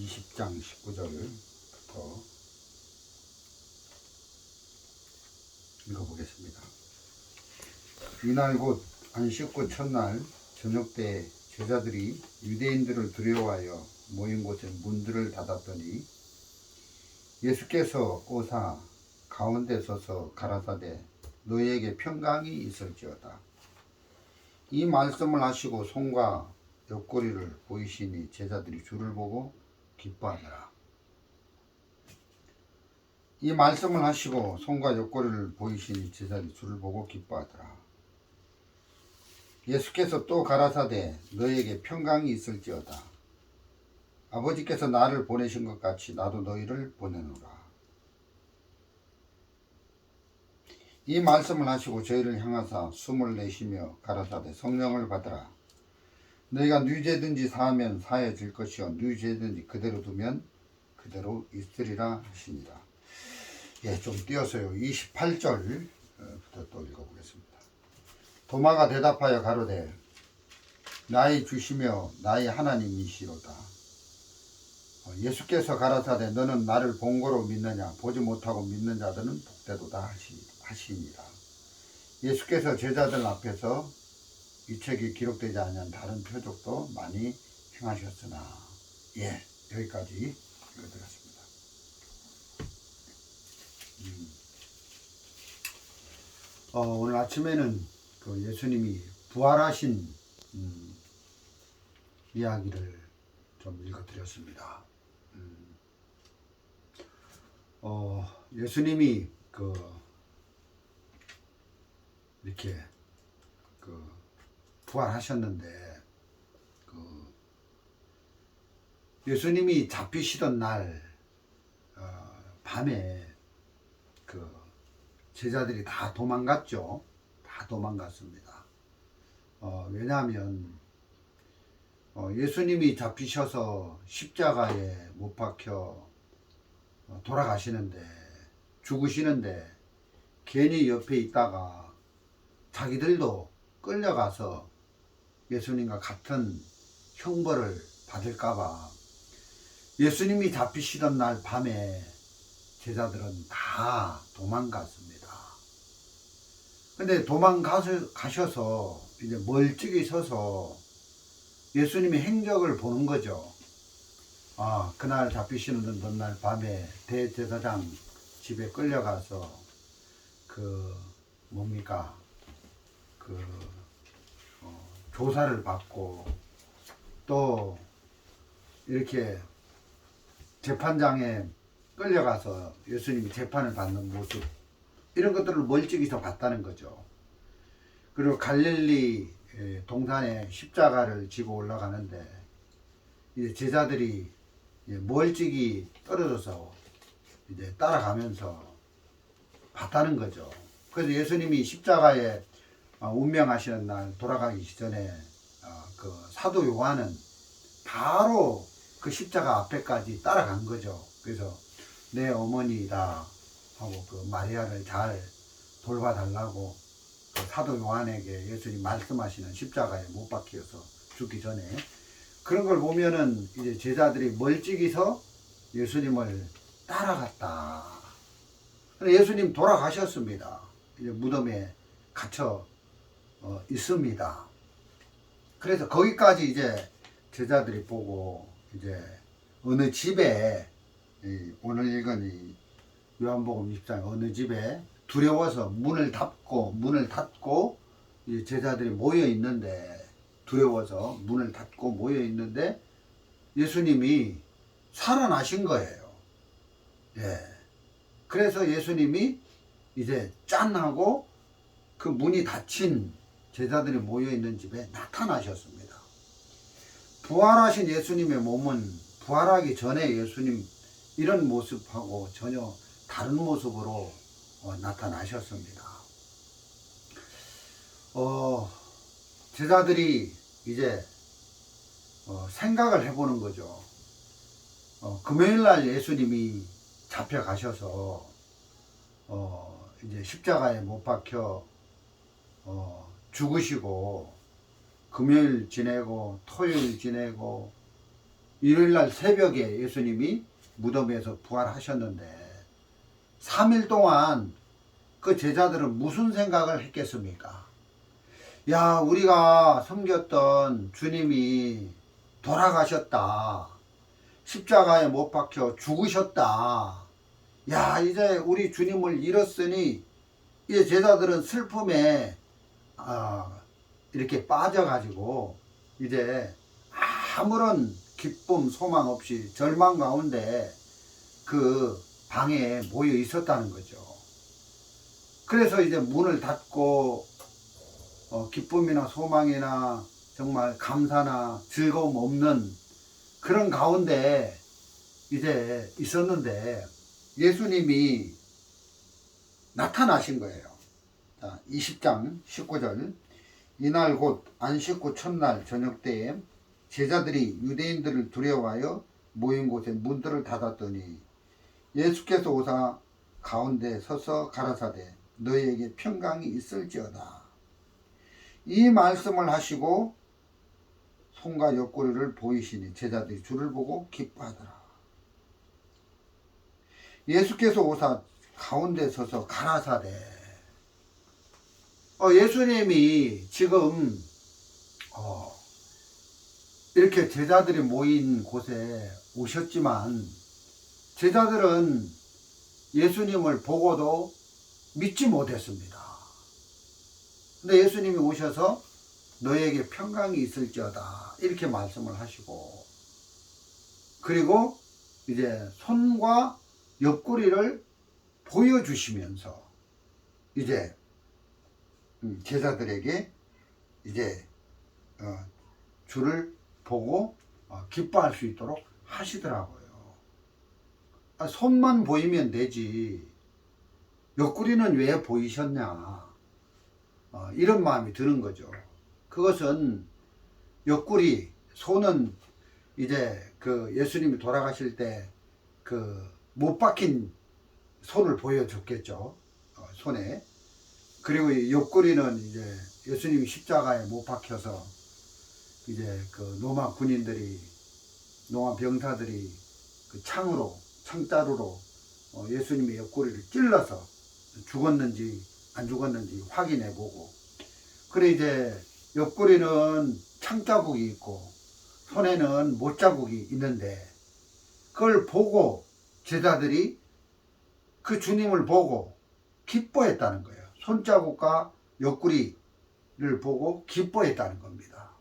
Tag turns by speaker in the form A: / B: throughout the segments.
A: 20장 19절부터 읽어보겠습니다. 이날 곧 안식구 첫날 저녁 때 제자들이 유대인들을 두려워하여 모인 곳에 문들을 닫았더니 예수께서 오사 가운데 서서 가라사대 너희에게 평강이 있을지어다. 이 말씀을 하시고 손과 옆구리를 보이시니 제자들이 주를 보고 기뻐하더라. 이 말씀을 하시고 손과 옆구리를 보이시니 제자들이 주를 보고 기뻐하더라. 예수께서 또 가라사대 너희에게 평강이 있을지어다. 아버지께서 나를 보내신 것 같이 나도 너희를 보내노라. 이 말씀을 하시고 저희를 향하사 숨을 내쉬며 가라사대 성령을 받으라. 너희가 누죄든지 사하면 사해질 것이요 누죄든지 그대로 두면 그대로 있으리라 하시니라. 예, 좀 띄어서요. 28절부터 또 읽어보겠습니다. 도마가 대답하여 가로되 나의 주시며 나의 하나님이시로다. 예수께서 가라사대 너는 나를 본 거로 믿느냐 보지 못하고 믿는 자들은 복되도다 하시니라. 예수께서 제자들 앞에서 이 책이 기록되지 않은 다른 표적도 많이 행하셨으나. 예, 여기까지 읽어드렸습니다. 오늘 아침에는 그 예수님이 부활하신 이야기를 좀 읽어드렸습니다. 예수님이 이렇게 부활하셨는데 예수님이 잡히시던 날 밤에 제자들이 다 도망갔죠. 다 도망갔습니다. 왜냐하면 예수님이 잡히셔서 십자가에 못 박혀 돌아가시는데 죽으시는데 괜히 옆에 있다가 자기들도 끌려가서 예수님과 같은 형벌을 받을까봐 예수님이 잡히시던 날 밤에 제자들은 다 도망갔습니다. 근데 도망가셔서 이제 멀찍이 서서 예수님의 행적을 보는 거죠. 아, 그날 잡히시는 전날 밤에 대제사장 집에 끌려가서 조사를 받고 또 이렇게 재판장에 끌려가서 예수님이 재판을 받는 모습, 이런 것들을 멀찍이서 봤다는 거죠. 그리고 갈릴리 동산에 십자가를 지고 올라가는데 이제 제자들이 멀찍이 떨어져서 이제 따라가면서 봤다는 거죠. 그래서 예수님이 십자가에 운명하시는 날 돌아가기 전에 그 사도 요한은 바로 그 십자가 앞에까지 따라간 거죠. 그래서 내 어머니다 하고 그 마리아를 잘 돌봐달라고 그 사도 요한에게 예수님 말씀하시는 십자가에 못 박혀서 죽기 전에 그런 걸 보면은 이제 제자들이 멀찍이서 예수님을 따라갔다. 근데 예수님 돌아가셨습니다. 이제 무덤에 갇혀 있습니다. 그래서 거기까지 이제 제자들이 보고 이제 어느 집에 오늘 읽은 이 요한복음 20장 어느 집에 두려워서 문을 닫고 제자들이 모여 있는데 두려워서 문을 닫고 모여 있는데 예수님이 살아나신 거예요. 예. 그래서 예수님이 이제 짠 하고 그 문이 닫힌 제자들이 모여 있는 집에 나타나셨습니다. 부활하신 예수님의 몸은 부활하기 전에 예수님 이런 모습하고 전혀 다른 모습으로 나타나셨습니다. 제자들이 이제 생각을 해보는 거죠. 금요일날 예수님이 잡혀가셔서 이제 십자가에 못 박혀 죽으시고 금요일 지내고 토요일 지내고 일요일날 새벽에 예수님이 무덤에서 부활하셨는데 3일 동안 그 제자들은 무슨 생각을 했겠습니까? 야, 우리가 섬겼던 주님이 돌아가셨다. 십자가에 못 박혀 죽으셨다. 야, 이제 우리 주님을 잃었으니 이제 제자들은 슬픔에 이렇게 빠져가지고 이제 아무런 기쁨, 소망 없이 절망 가운데 그 방에 모여 있었다는 거죠. 그래서 이제 문을 닫고 기쁨이나 소망이나 정말 감사나 즐거움 없는 그런 가운데 이제 있었는데 예수님이 나타나신 거예요. 자, 20장 19절. 이날 곧 안식 후 첫날 저녁 때에 제자들이 유대인들을 두려워하여 모인 곳에 문들을 닫았더니 예수께서 오사 가운데 서서 가라사대 너희에게 평강이 있을지어다. 이 말씀을 하시고 손과 옆구리를 보이시니 제자들이 주를 보고 기뻐하더라. 예수께서 오사 가운데 서서 가라사대. 예수님이 지금 이렇게 제자들이 모인 곳에 오셨지만 제자들은 예수님을 보고도 믿지 못했습니다. 근데 예수님이 오셔서 너에게 평강이 있을지어다 이렇게 말씀을 하시고 그리고 이제 손과 옆구리를 보여주시면서 이제 제자들에게 이제 주를 보고 기뻐할 수 있도록 하시더라고요. 손만 보이면 되지 옆구리는 왜 보이셨냐 이런 마음이 드는 거죠. 그것은 옆구리, 손은 이제 그 예수님이 돌아가실 때 그 못 박힌 손을 보여줬겠죠. 손에. 그리고 이 옆구리는 이제 예수님이 십자가에 못 박혀서 이제 그 로마 군인들이, 로마 병사들이 그 창자루로 예수님의 옆구리를 찔러서 죽었는지 안 죽었는지 확인해 보고, 그래 이제 옆구리는 창자국이 있고 손에는 못자국이 있는데 그걸 보고 제자들이 그 주님을 보고 기뻐했다는 거예요. 손자국과 옆구리를 보고 기뻐했다는 겁니다.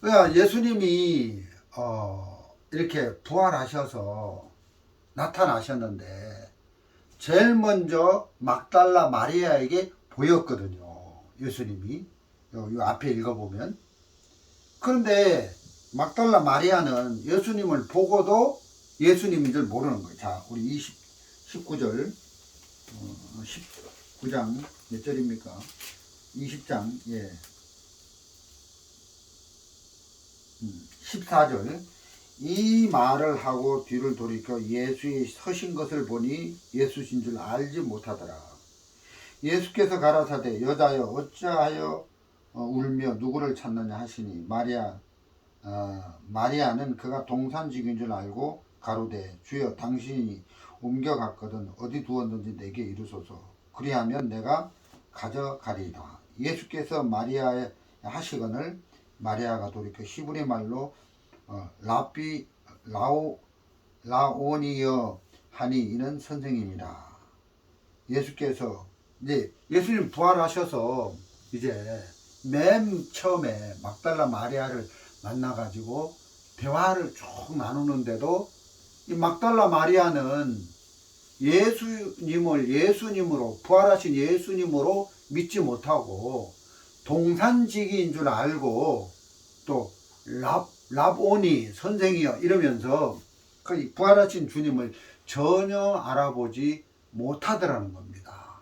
A: 그러니까 예수님이 이렇게 부활하셔서 나타나셨는데 제일 먼저 막달라 마리아에게 보였거든요. 예수님이 요 앞에 읽어보면. 그런데 막달라 마리아는 예수님을 보고도 예수님인 줄 모르는 거예요. 자, 우리 19절 19장 몇 절입니까? 20장 14절. 이 말을 하고 뒤를 돌이켜 예수의 서신 것을 보니 예수신 줄 알지 못하더라. 예수께서 가라사대 여자여 어찌하여 울며 누구를 찾느냐 하시니 마리아는 그가 동산직인 줄 알고 가로되 주여 당신이 옮겨갔거든 어디 두었는지 내게 이르소서 그리하면 내가 가져가리이다. 예수께서 마리아에 하시거늘 마리아가 돌이켜 히브리 말로 라오니여 하니 이는 선생님이라. 예수께서 이제 예수님 부활하셔서 이제 맨 처음에 막달라 마리아를 만나가지고 대화를 쭉 나누는데도 이 막달라 마리아는 예수님으로 부활하신 예수님으로 믿지 못하고 동산지기인 줄 알고 또 랍오니 선생이여 이러면서 그 부활하신 주님을 전혀 알아보지 못하더라는 겁니다.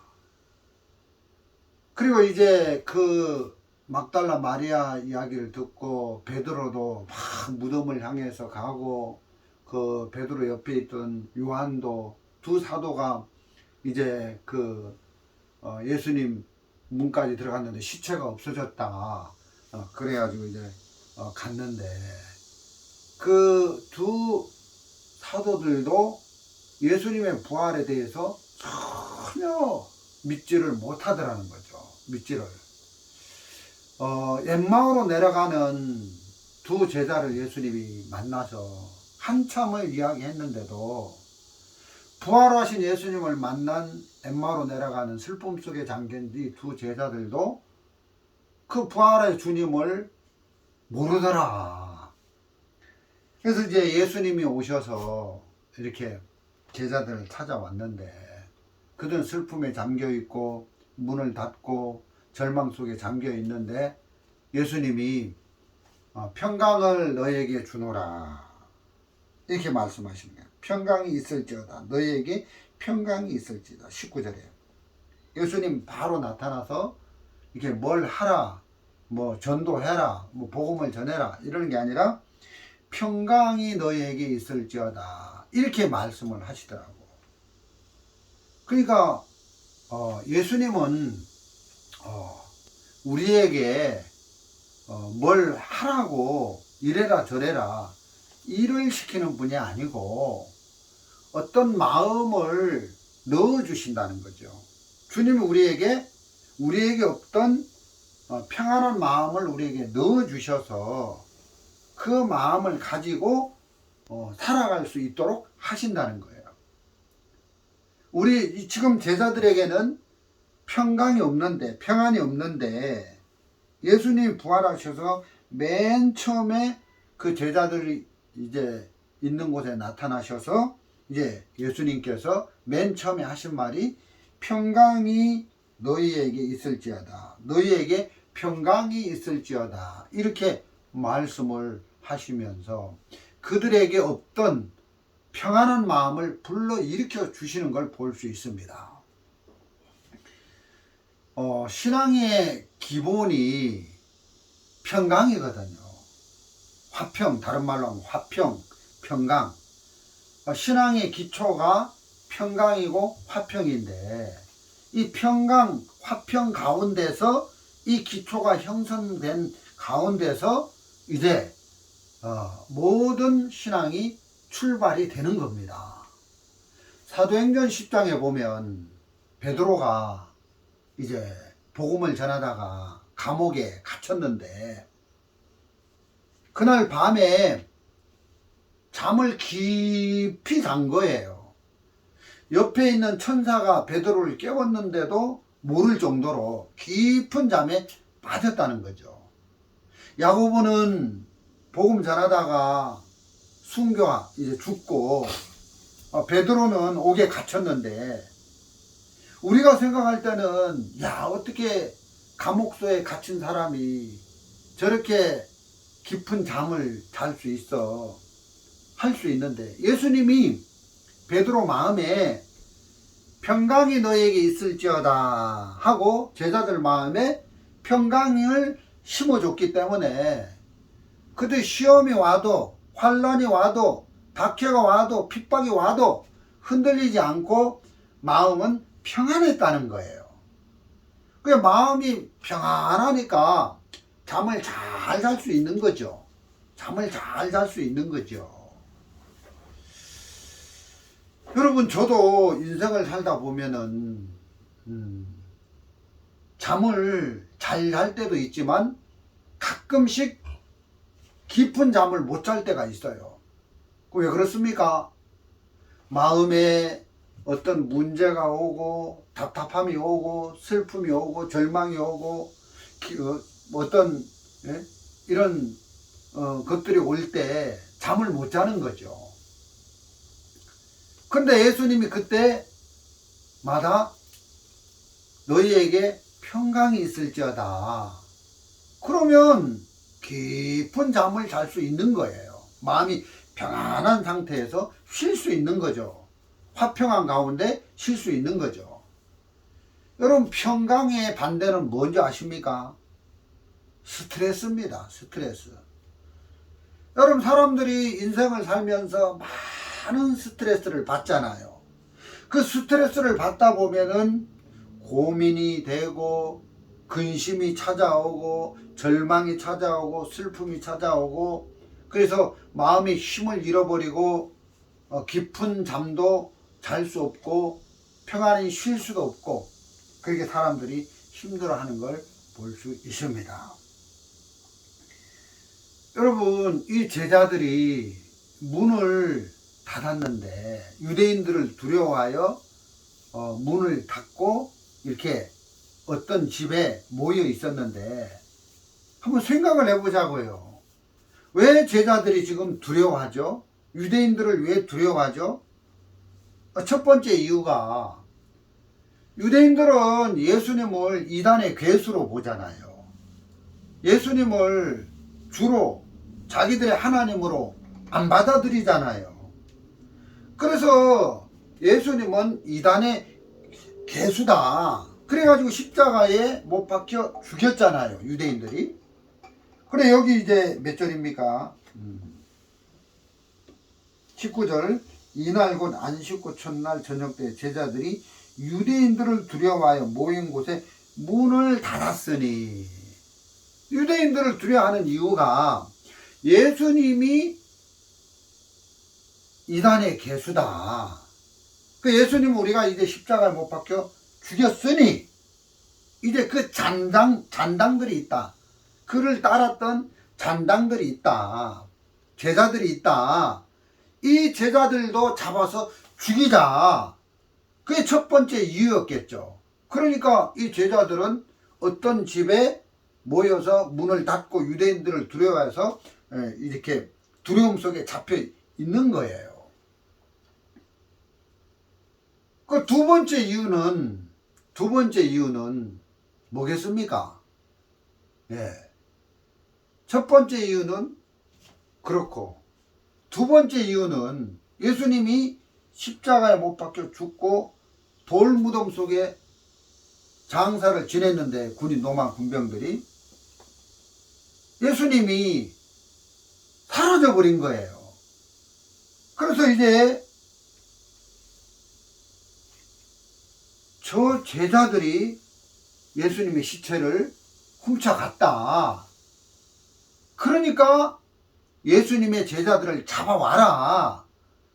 A: 그리고 이제 그 막달라 마리아 이야기를 듣고 베드로도 막 무덤을 향해서 가고 그 베드로 옆에 있던 요한도 두 사도가 이제 그 예수님 문까지 들어갔는데 시체가 없어졌다. 그래가지고 이제 갔는데 그 두 사도들도 예수님의 부활에 대해서 전혀 믿지를 못하더라는 거죠. 믿지를. 엠마오로 내려가는 두 제자를 예수님이 만나서 한참을 이야기했는데도 부활하신 예수님을 만난 엠마오로 내려가는 슬픔 속에 잠긴 이 두 제자들도 그 부활의 주님을 모르더라. 그래서 이제 예수님이 오셔서 이렇게 제자들을 찾아왔는데 그들은 슬픔에 잠겨 있고 문을 닫고 절망 속에 잠겨 있는데 예수님이 평강을 너에게 주노라 이렇게 말씀하시는 거예요. 평강이 있을지어다. 너에게 평강이 있을지어다. 19절에 예수님 바로 나타나서 이렇게 뭘 하라, 뭐 전도해라, 뭐 복음을 전해라 이러는 게 아니라 평강이 너에게 있을지어다 이렇게 말씀을 하시더라고. 그러니까 예수님은 우리에게 뭘 하라고 이래라 저래라 일을 시키는 분이 아니고 어떤 마음을 넣어주신다는 거죠. 주님이 우리에게 없던 평안한 마음을 우리에게 넣어주셔서 그 마음을 가지고 살아갈 수 있도록 하신다는 거예요. 우리 지금 제자들에게는 평강이 없는데, 평안이 없는데 예수님이 부활하셔서 맨 처음에 그 제자들이 이제 있는 곳에 나타나셔서 이제 예수님께서 맨 처음에 하신 말이 평강이 너희에게 있을지어다. 너희에게 평강이 있을지어다. 이렇게 말씀을 하시면서 그들에게 없던 평안한 마음을 불러일으켜 주시는 걸 볼 수 있습니다. 신앙의 기본이 평강이거든요. 화평, 다른 말로 하면 화평, 평강. 신앙의 기초가 평강이고 화평인데 이 평강, 화평 가운데서 이 기초가 형성된 가운데서 이제 모든 신앙이 출발이 되는 겁니다. 사도행전 10장에 보면 베드로가 이제 복음을 전하다가 감옥에 갇혔는데 그날 밤에 잠을 깊이 잔 거예요. 옆에 있는 천사가 베드로를 깨웠는데도 모를 정도로 깊은 잠에 빠졌다는 거죠. 야고보는 복음 전하다가 순교하 이제 죽고 베드로는 옥에 갇혔는데 우리가 생각할 때는 야 어떻게 감옥소에 갇힌 사람이 저렇게 깊은 잠을 잘 수 있어 할 수 있는데 예수님이 베드로 마음에 평강이 너에게 있을지어다 하고 제자들 마음에 평강을 심어줬기 때문에 그들 시험이 와도 환난이 와도 박해가 와도 핍박이 와도 흔들리지 않고 마음은 평안했다는 거예요. 그 마음이 평안하니까 잠을 잘 잘 수 있는 거죠. 잠을 잘 잘 수 있는 거죠. 여러분 저도 인생을 살다 보면은 잠을 잘 잘 때도 있지만 가끔씩 깊은 잠을 못 잘 때가 있어요. 왜 그렇습니까? 마음에 어떤 문제가 오고 답답함이 오고 슬픔이 오고 절망이 오고 어떤 이런 것들이 올 때 잠을 못 자는 거죠. 근데 예수님이 그때마다 너희에게 평강이 있을지어다. 그러면 깊은 잠을 잘 수 있는 거예요. 마음이 평안한 상태에서 쉴 수 있는 거죠. 화평한 가운데 쉴 수 있는 거죠. 여러분 평강의 반대는 뭔지 아십니까? 스트레스입니다. 스트레스. 여러분 사람들이 인생을 살면서 많은 스트레스를 받잖아요. 그 스트레스를 받다 보면은 고민이 되고 근심이 찾아오고 절망이 찾아오고 슬픔이 찾아오고 그래서 마음의 힘을 잃어버리고 깊은 잠도 잘 수 없고 평안히 쉴 수도 없고 그렇게 사람들이 힘들어하는 걸 볼 수 있습니다. 여러분, 이 제자들이 문을 닫았는데 유대인들을 두려워하여 문을 닫고 이렇게 어떤 집에 모여 있었는데 한번 생각을 해보자고요. 왜 제자들이 지금 두려워하죠? 유대인들을 왜 두려워하죠? 첫 번째 이유가 유대인들은 예수님을 이단의 괴수로 보잖아요. 예수님을 주로 자기들의 하나님으로 안 받아들이잖아요. 그래서 예수님은 이단의 괴수다. 그래가지고 십자가에 못 박혀 죽였잖아요. 유대인들이. 그래 여기 이제 몇 절입니까? 19절. 이날 곧 안식구 첫날 저녁 때 제자들이 유대인들을 두려워하여 모인 곳에 문을 닫았으니, 유대인들을 두려워하는 이유가 예수님이 이단의 괴수다. 그 예수님은 우리가 이제 십자가에 못 박혀 죽였으니 이제 그 잔당들이 있다. 그를 따랐던 잔당들이 있다. 제자들이 있다. 이 제자들도 잡아서 죽이자. 그게 첫 번째 이유였겠죠. 그러니까 이 제자들은 어떤 집에 모여서 문을 닫고 유대인들을 두려워해서 이렇게 두려움 속에 잡혀 있는 거예요. 그 두 번째 이유는 뭐겠습니까? 첫 번째 이유는 그렇고, 두 번째 이유는 예수님이 십자가에 못 박혀 죽고 돌 무덤 속에 장사를 지냈는데, 군인 노만 군병들이 예수님이 사라져 버린 거예요. 그래서 이제 저 제자들이 예수님의 시체를 훔쳐갔다. 그러니까 예수님의 제자들을 잡아와라.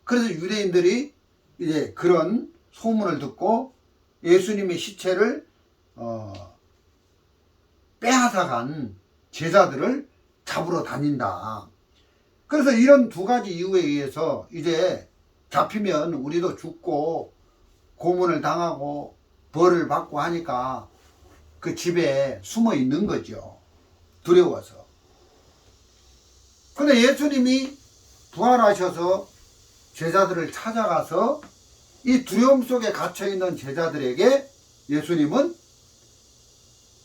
A: 그래서 유대인들이 이제 그런 소문을 듣고 예수님의 시체를 빼앗아간 제자들을 잡으러 다닌다. 그래서 이런 두 가지 이유에 의해서 이제 잡히면 우리도 죽고 고문을 당하고 벌을 받고 하니까 그 집에 숨어 있는 거죠. 두려워서. 근데 예수님이 부활하셔서 제자들을 찾아가서 이 두려움 속에 갇혀있는 제자들에게 예수님은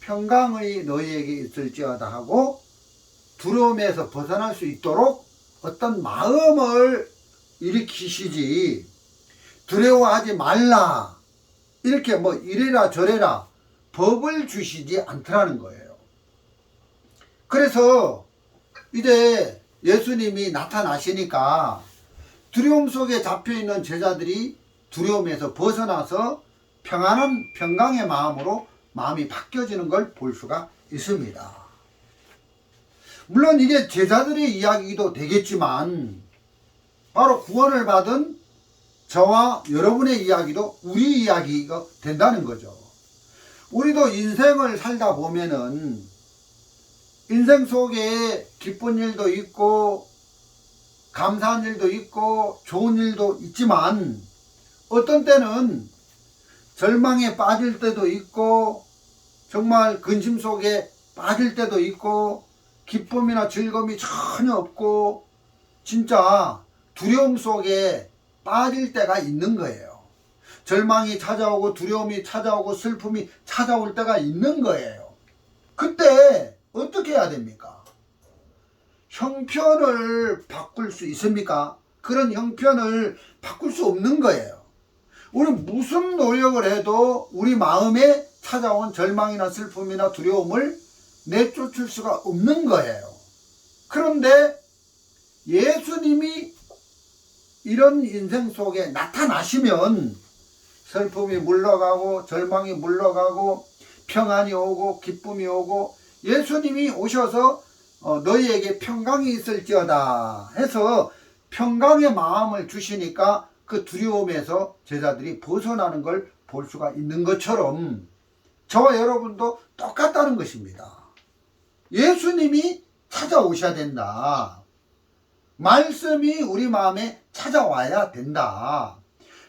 A: 평강의 너희에게 있을지어다 하고 두려움에서 벗어날 수 있도록 어떤 마음을 일으키시지, 두려워하지 말라 이렇게 뭐 이래라 저래라 법을 주시지 않더라는 거예요. 그래서 이제 예수님이 나타나시니까 두려움 속에 잡혀있는 제자들이 두려움에서 벗어나서 평강의 마음으로 마음이 바뀌어지는 걸 볼 수가 있습니다. 물론 이게 제자들의 이야기도 되겠지만 바로 구원을 받은 저와 여러분의 이야기도 우리 이야기가 된다는 거죠. 우리도 인생을 살다 보면은 인생 속에 기쁜 일도 있고 감사한 일도 있고 좋은 일도 있지만 어떤 때는 절망에 빠질 때도 있고 정말 근심 속에 빠질 때도 있고 기쁨이나 즐거움이 전혀 없고 진짜 두려움 속에 빠질 때가 있는 거예요. 절망이 찾아오고 두려움이 찾아오고 슬픔이 찾아올 때가 있는 거예요. 그때 어떻게 해야 됩니까? 형편을 바꿀 수 있습니까? 그런 형편을 바꿀 수 없는 거예요. 우리 무슨 노력을 해도 우리 마음에 찾아온 절망이나 슬픔이나 두려움을 내쫓을 수가 없는 거예요. 그런데 예수님이 이런 인생 속에 나타나시면 슬픔이 물러가고 절망이 물러가고 평안이 오고 기쁨이 오고 예수님이 오셔서 너희에게 평강이 있을지어다 해서 평강의 마음을 주시니까 그 두려움에서 제자들이 벗어나는 걸 볼 수가 있는 것처럼 저와 여러분도 똑같다는 것입니다. 예수님이 찾아오셔야 된다. 말씀이 우리 마음에 찾아와야 된다.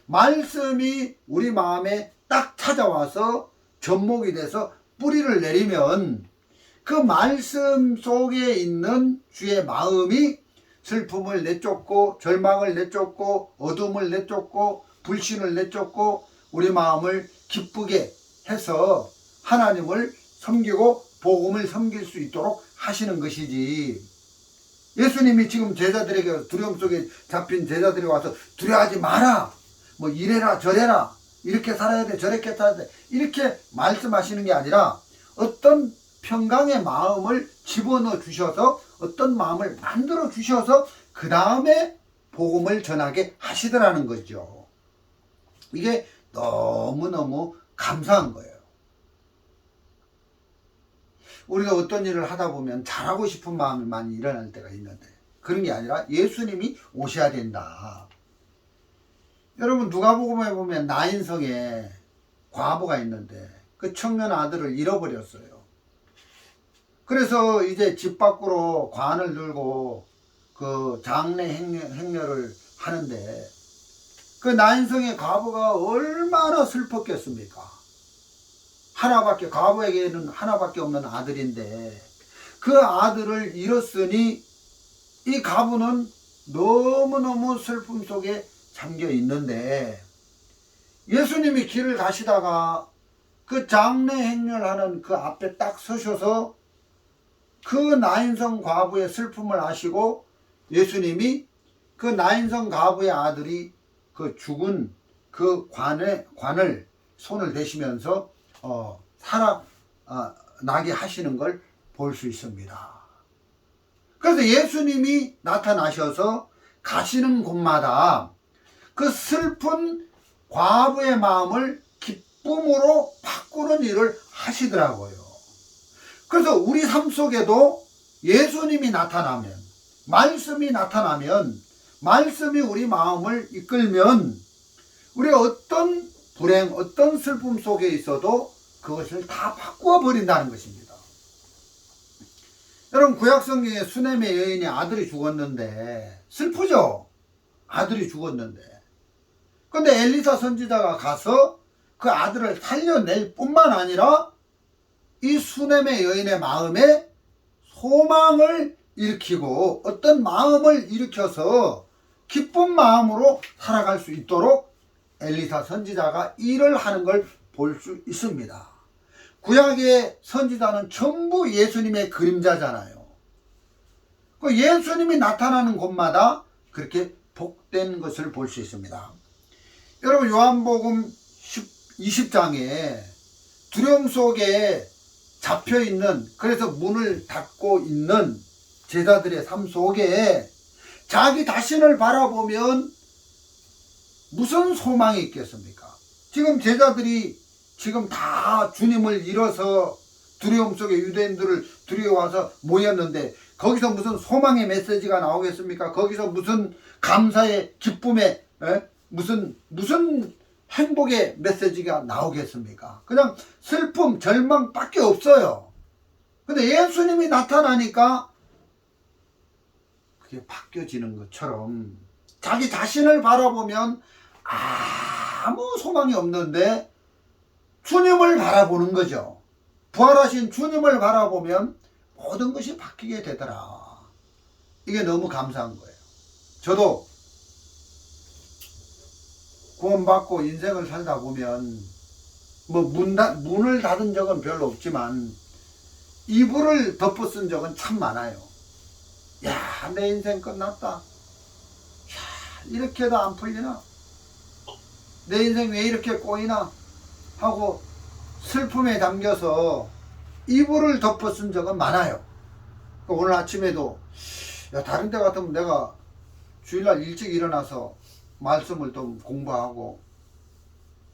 A: 말씀이 우리 마음에 딱 찾아와서 접목이 돼서 뿌리를 내리면 그 말씀 속에 있는 주의 마음이 슬픔을 내쫓고 절망을 내쫓고 어둠을 내쫓고 불신을 내쫓고 우리 마음을 기쁘게 해서 하나님을 섬기고 복음을 섬길 수 있도록 하시는 것이지. 예수님이 지금 제자들에게 두려움 속에 잡힌 제자들이 와서 두려워하지 마라, 뭐 이래라 저래라, 이렇게 살아야 돼 저렇게 살아야 돼 이렇게 말씀하시는 게 아니라 어떤 평강의 마음을 집어넣어 주셔서 어떤 마음을 만들어 주셔서 그 다음에 복음을 전하게 하시더라는 거죠. 이게 너무너무 감사한 거예요. 우리가 어떤 일을 하다 보면 잘하고 싶은 마음이 많이 일어날 때가 있는데 그런 게 아니라 예수님이 오셔야 된다. 여러분 누가복음에 보면 나인성에 과부가 있는데 그 청년 아들을 잃어버렸어요. 그래서 이제 집 밖으로 관을 들고 그 장례 행렬을 하는데 그 나인성의 과부가 얼마나 슬펐겠습니까? 과부에게는 하나밖에 없는 아들인데 그 아들을 잃었으니 이 과부는 너무너무 슬픔 속에 잠겨 있는데 예수님이 길을 가시다가 그 장례 행렬하는 그 앞에 딱 서셔서 그 나인성 과부의 슬픔을 아시고 예수님이 그 나인성 과부의 아들이 그 죽은 그 관을 손을 대시면서 살아나게 하시는 걸 볼 수 있습니다. 그래서 예수님이 나타나셔서 가시는 곳마다 그 슬픈 과부의 마음을 기쁨으로 바꾸는 일을 하시더라고요. 그래서 우리 삶 속에도 예수님이 나타나면, 말씀이 나타나면, 말씀이 우리 마음을 이끌면 우리가 어떤 불행, 어떤 슬픔 속에 있어도 그것을 다 바꾸어 버린다는 것입니다. 여러분 구약성경에 수넴의 여인의 아들이 죽었는데 슬프죠? 아들이 죽었는데. 근데 엘리사 선지자가 가서 그 아들을 살려낼 뿐만 아니라 이 수넴의 여인의 마음에 소망을 일으키고 어떤 마음을 일으켜서 기쁜 마음으로 살아갈 수 있도록 엘리사 선지자가 일을 하는 걸 볼 수 있습니다. 구약의 선지자는 전부 예수님의 그림자잖아요. 그 예수님이 나타나는 곳마다 그렇게 복된 것을 볼 수 있습니다. 여러분 요한복음 20장에 두려움 속에 잡혀있는, 그래서 문을 닫고 있는 제자들의 삶 속에 자기 자신을 바라보면 무슨 소망이 있겠습니까? 지금 제자들이 지금 다 주님을 잃어서 두려움 속에 유대인들을 두려워와서 모였는데 거기서 무슨 소망의 메시지가 나오겠습니까? 거기서 무슨 감사의 기쁨의 무슨 행복의 메시지가 나오겠습니까? 그냥 슬픔, 절망밖에 없어요. 근데 예수님이 나타나니까 그게 바뀌어지는 것처럼 자기 자신을 바라보면 아무 소망이 없는데 주님을 바라보는 거죠. 부활하신 주님을 바라보면 모든 것이 바뀌게 되더라. 이게 너무 감사한 거예요. 저도 구원받고 인생을 살다 보면 뭐 문을 닫은 적은 별로 없지만 이불을 덮어 쓴 적은 참 많아요. 야, 내 인생 끝났다. 야, 이렇게도 안 풀리나? 내 인생 왜 이렇게 꼬이나? 하고 슬픔에 담겨서 이불을 덮어 쓴 적은 많아요. 오늘 아침에도 야, 다른 데 같으면 내가 주일날 일찍 일어나서 말씀을 좀 공부하고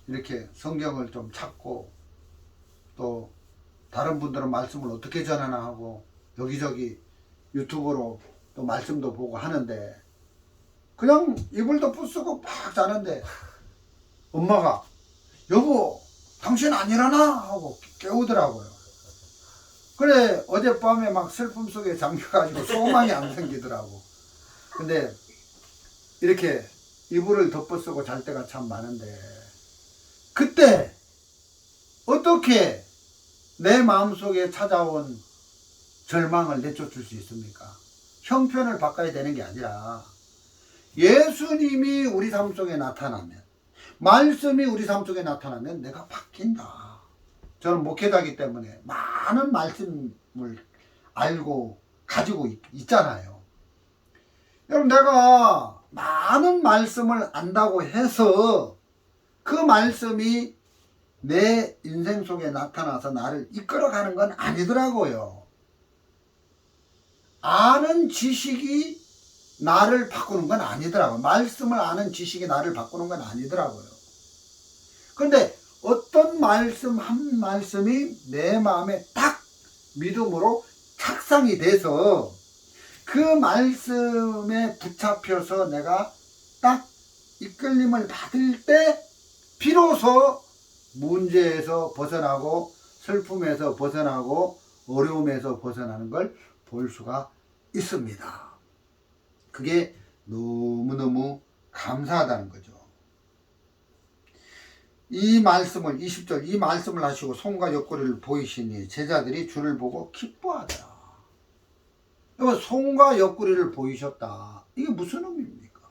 A: 이렇게 성경을 좀 찾고 또 다른 분들은 말씀을 어떻게 전하나 하고 여기저기 유튜브로 또 말씀도 보고 하는데 그냥 이불도 부수고 막 자는데 엄마가 여보 당신 안 일어나? 하고 깨우더라고요. 그래 어젯밤에 막 슬픔 속에 잠겨가지고 소망이 안 생기더라고. 근데 이렇게 이불을 덮어쓰고 잘 때가 참 많은데 그때 어떻게 내 마음속에 찾아온 절망을 내쫓을 수 있습니까? 형편을 바꿔야 되는 게 아니라 예수님이 우리 삶 속에 나타나면, 말씀이 우리 삶 속에 나타나면 내가 바뀐다. 저는 목회자이기 때문에 많은 말씀을 알고 가지고 있잖아요. 여러분, 내가 많은 말씀을 안다고 해서 그 말씀이 내 인생 속에 나타나서 나를 이끌어가는 건 아니더라고요. 아는 지식이 나를 바꾸는 건 아니더라고요. 말씀을 아는 지식이 나를 바꾸는 건 아니더라고요. 그런데 어떤 말씀 한 말씀이 내 마음에 딱 믿음으로 착상이 돼서 그 말씀에 붙잡혀서 내가 딱 이끌림을 받을 때 비로소 문제에서 벗어나고 슬픔에서 벗어나고 어려움에서 벗어나는 걸 볼 수가 있습니다. 그게 너무너무 감사하다는 거죠. 이 말씀을 20절 이 말씀을 하시고 손과 옆구리를 보이시니 제자들이 주를 보고 기뻐하더라. 손과 옆구리를 보이셨다. 이게 무슨 의미입니까?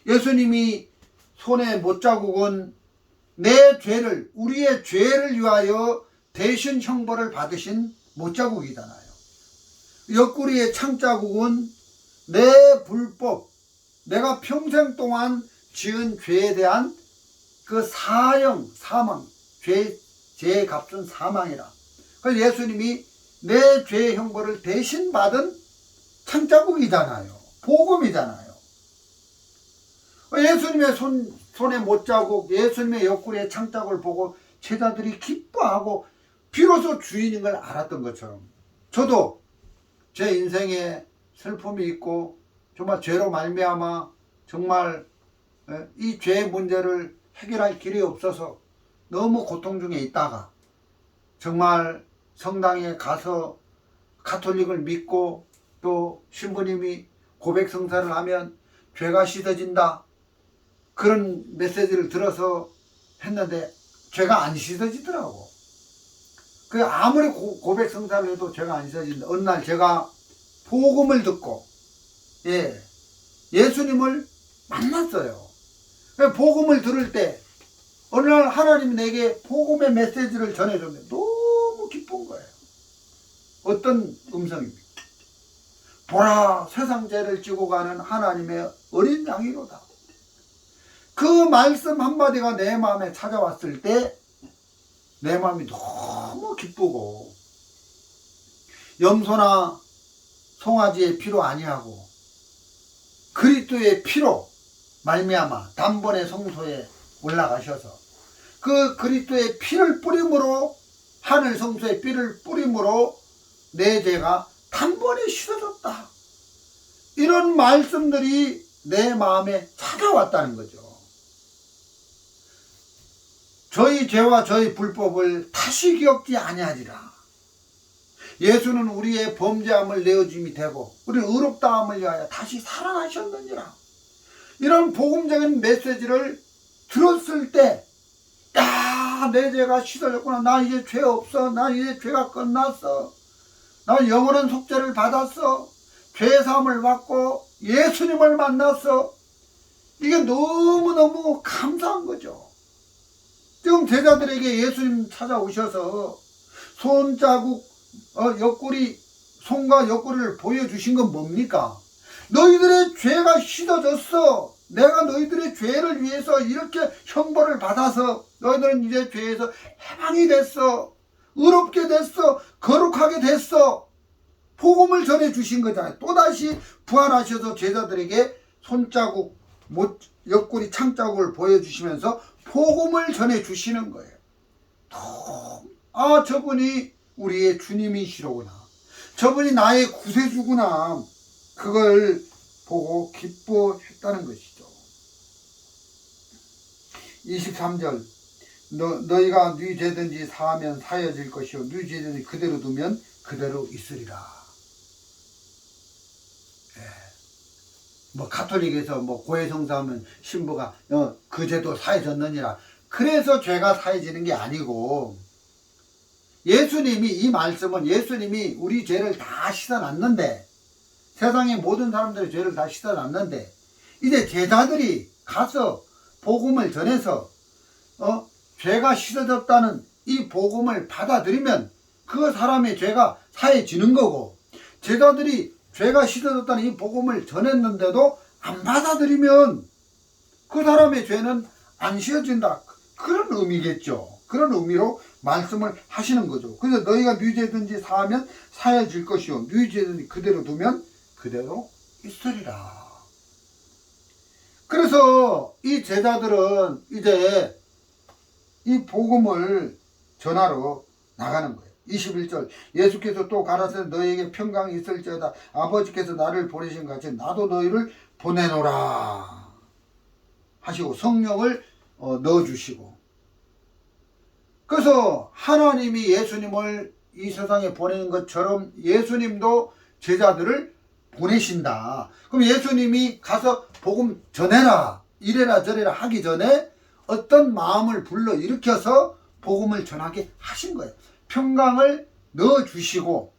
A: 예수님이 손에 못자국은 내 죄를, 우리의 죄를 위하여 대신 형벌을 받으신 못자국이잖아요. 옆구리의 창자국은 내 불법, 내가 평생 동안 지은 죄에 대한 그 사망, 죄의 값은 사망이라. 그래서 예수님이 내 죄의 형벌을 대신 받은 창자국이잖아요. 복음이잖아요. 예수님의 손에 못자국, 예수님의 옆구리에 창자국을 보고 제자들이 기뻐하고 비로소 주인인 걸 알았던 것처럼 저도 제 인생에 슬픔이 있고 정말 죄로 말미암아 정말 이 죄의 문제를 해결할 길이 없어서 너무 고통 중에 있다가 정말 성당에 가서 가톨릭을 믿고 또 신부님이 고백 성사를 하면 죄가 씻어진다 그런 메시지를 들어서 했는데 죄가 안 씻어지더라고. 그 아무리 고백 성사를 해도 죄가 안 씻어진다. 어느 날 제가 복음을 듣고 예수님을 만났어요. 복음을 들을 때 어느 날 하나님이 내게 복음의 메시지를 전해줬는데 너무 기쁜 거예요. 어떤 음성입니까? 보라, 세상 죄를 지고 가는 하나님의 어린 양이로다. 그 말씀 한마디가 내 마음에 찾아왔을 때 내 마음이 너무 기쁘고 염소나 송아지의 피로 아니하고 그리스도의 피로 말미암아 단번에 성소에 올라가셔서 그 그리스도의 피를 뿌림으로 하늘 성소의 피를 뿌림으로 내 죄가 단번에 씻어졌다. 이런 말씀들이 내 마음에 찾아왔다는 거죠. 저희 죄와 저희 불법을 다시 기억지 아니하리라. 예수는 우리의 범죄함을 내어줌이 되고 우리는 의롭다함을 위하여 다시 살아나셨느니라. 이런 복음적인 메시지를 들었을 때 야, 내 죄가 씻어졌구나. 나 이제 죄 없어. 나 이제 죄가 끝났어. 나 영원한 속죄를 받았어. 죄사함을 받고 예수님을 만났어. 이게 너무너무 감사한 거죠. 지금 제자들에게 예수님 찾아오셔서 손자국, 옆구리, 손과 옆구리를 보여주신 건 뭡니까? 너희들의 죄가 씻어졌어. 내가 너희들의 죄를 위해서 이렇게 형벌을 받아서 너희들은 이제 죄에서 해방이 됐어. 의롭게 됐어. 거룩하게 됐어. 복음을 전해주신 거잖아요. 또다시 부활하셔서 제자들에게 손자국, 옆구리 창자국을 보여주시면서 복음을 전해주시는 거예요. 아, 저분이 우리의 주님이시로구나. 저분이 나의 구세주구나. 그걸 보고 기뻐했다는 것이죠. 23절 너희가 네 죄든지 사하면 사여질 것이요 네 죄든지 그대로 두면 그대로 있으리라. 예. 뭐 가톨릭에서 뭐 고해성사하면 신부가 그 죄도 사해졌느니라. 그래서 죄가 사해지는 게 아니고, 예수님이 이 말씀은 예수님이 우리 죄를 다 씻어놨는데, 세상의 모든 사람들의 죄를 다 씻어놨는데, 이제 제자들이 가서 복음을 전해서 죄가 씻어졌다는 이 복음을 받아들이면 그 사람의 죄가 사해지는 거고, 제자들이 죄가 씻어졌다는 이 복음을 전했는데도 안 받아들이면 그 사람의 죄는 안 씻어진다. 그런 의미겠죠. 그런 의미로 말씀을 하시는 거죠. 그래서 너희가 네 죄든지 사하면 사해질 것이요 네 죄든지 그대로 두면 그대로 있으리라. 그래서 이 제자들은 이제 이 복음을 전하러 나가는 거예요. 21절 예수께서 또 가라사대 너희에게 평강이 있을지어다. 아버지께서 나를 보내신 같이 나도 너희를 보내노라 하시고 성령을 넣어주시고, 그래서 하나님이 예수님을 이 세상에 보내는 것처럼 예수님도 제자들을 보내신다. 그럼 예수님이 가서 복음 전해라 이래라 저래라 하기 전에 어떤 마음을 불러 일으켜서 복음을 전하게 하신 거예요. 평강을 넣어주시고,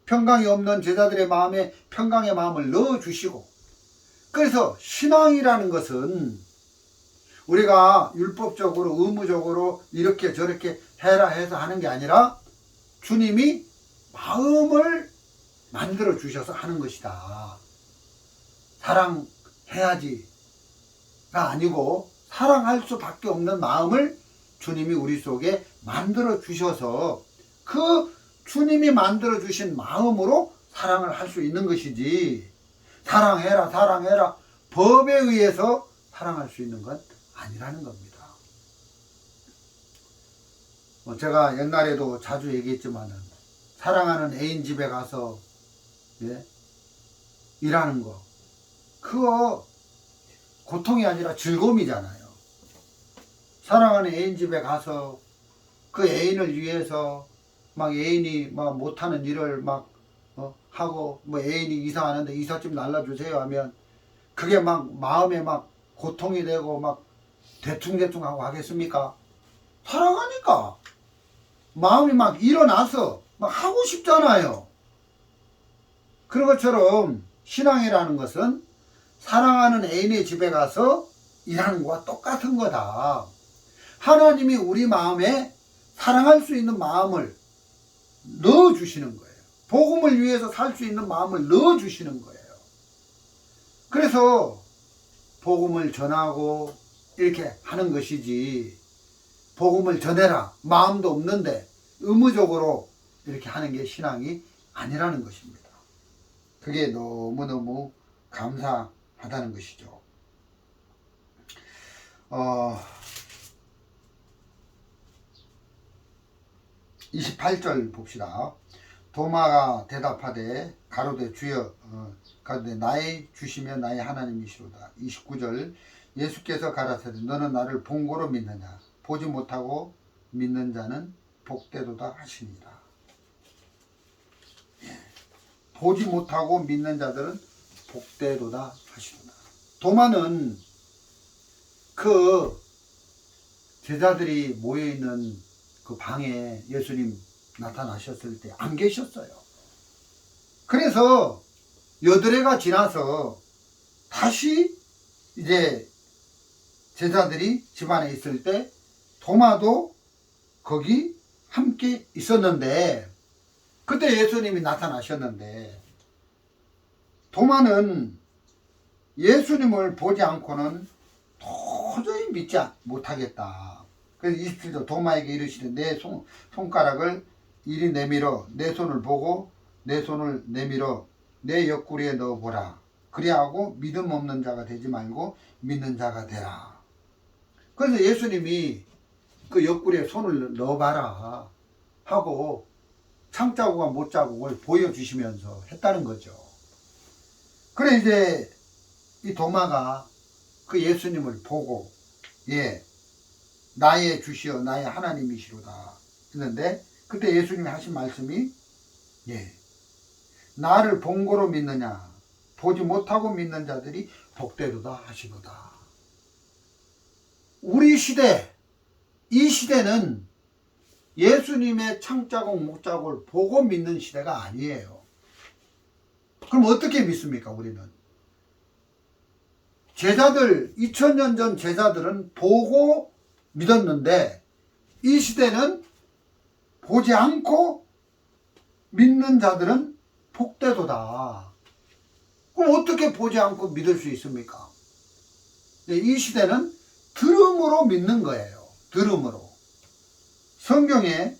A: 평강이 없는 제자들의 마음에 평강의 마음을 넣어주시고, 그래서 신앙이라는 것은 우리가 율법적으로 의무적으로 이렇게 저렇게 해라 해서 하는 게 아니라 주님이 마음을 만들어 주셔서 하는 것이다. 사랑해야지가 아니고 사랑할 수밖에 없는 마음을 주님이 우리 속에 만들어 주셔서 그 주님이 만들어 주신 마음으로 사랑을 할 수 있는 것이지, 사랑해라 사랑해라 법에 의해서 사랑할 수 있는 건 아니라는 겁니다. 제가 옛날에도 자주 얘기했지만은 사랑하는 애인 집에 가서 일하는 거, 그거 고통이 아니라 즐거움이잖아요. 사랑하는 애인 집에 가서 그 애인을 위해서 막 애인이 막 못하는 일을 막 하고, 뭐 애인이 이사하는데 이삿 좀 날라주세요 하면 그게 막 마음에 막 고통이 되고 막 대충대충 하고 하겠습니까? 사랑하니까 마음이 막 일어나서 막 하고 싶잖아요. 그런 것처럼 신앙이라는 것은 사랑하는 애인의 집에 가서 일하는 것과 똑같은 거다. 하나님이 우리 마음에 사랑할 수 있는 마음을 넣어주시는 거예요. 복음을 위해서 살 수 있는 마음을 넣어주시는 거예요. 그래서 복음을 전하고 이렇게 하는 것이지, 복음을 전해라 마음도 없는데 의무적으로 이렇게 하는 게 신앙이 아니라는 것입니다. 그게 너무너무 감사하다는 것이죠. 28절 봅시다. 도마가 대답하되 가로되 주여 가로되 나의 주시면 나의 하나님이시로다. 29절 예수께서 가라사대 너는 나를 본고로 믿느냐 보지 못하고 믿는 자는 복되도다 하시니라. 보지 못하고 믿는 자들은 복되도다 하시도다. 도마는 그 제자들이 모여있는 그 방에 예수님 나타나셨을 때 안 계셨어요. 그래서 8해가 지나서 다시 이제 제자들이 집안에 있을 때 도마도 거기 함께 있었는데, 그때 예수님이 나타나셨는데 도마는 예수님을 보지 않고는 도저히 믿지 못하겠다. 그래서 27절 도마에게 이르시되 내 손가락을 이리 내밀어 내 손을 보고 내 손을 내밀어 내 옆구리에 넣어보라. 그리하고 믿음 없는 자가 되지 말고 믿는 자가 되라. 그래서 예수님이 그 옆구리에 손을 넣어봐라 하고 창자국과 못자국을 보여주시면서 했다는 거죠. 그래 이제 이 도마가 그 예수님을 보고 나의 주시여 나의 하나님이시로다 했는데, 그때 예수님이 하신 말씀이 나를 본고로 믿느냐 보지 못하고 믿는 자들이 복되도다 하시도다. 우리 시대, 이 시대는 예수님의 창자국 목자국을 보고 믿는 시대가 아니에요. 그럼 어떻게 믿습니까? 우리는 제자들, 2000년 전 제자들은 보고 믿었는데, 이 시대는 보지 않고 믿는 자들은 복되도다. 그럼 어떻게 보지 않고 믿을 수 있습니까? 이 시대는 들음으로 믿는 거예요. 들음으로. 성경에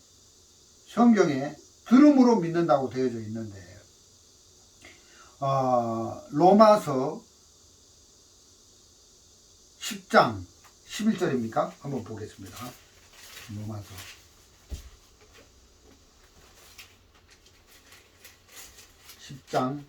A: 들음으로 믿는다고 되어져 있는데, 로마서 10장 11절입니까? 한번 보겠습니다. 로마서 10장